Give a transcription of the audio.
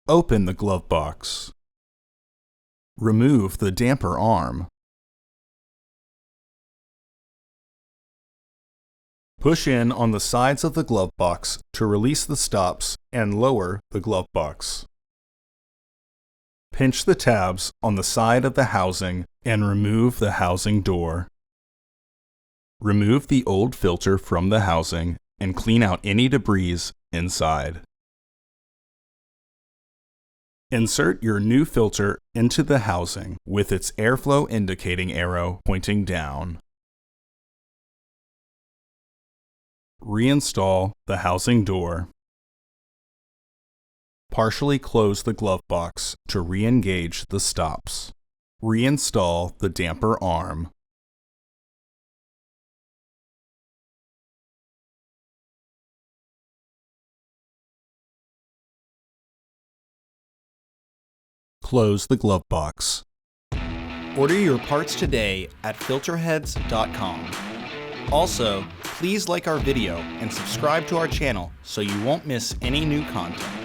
Open the glove box. Remove the damper arm. Push in on the sides of the glove box to release the stops and lower the glove box. Pinch the tabs on the side of the housing and remove the housing door. Remove the old filter from the housing and clean out any debris inside. Insert your new filter into the housing with its airflow indicating arrow pointing down. Reinstall the housing door. Partially close the glove box to re-engage the stops. Reinstall the damper arm. Close the glove box. Order your parts today at filterheads.com. Also, please like our video and subscribe to our channel so you won't miss any new content.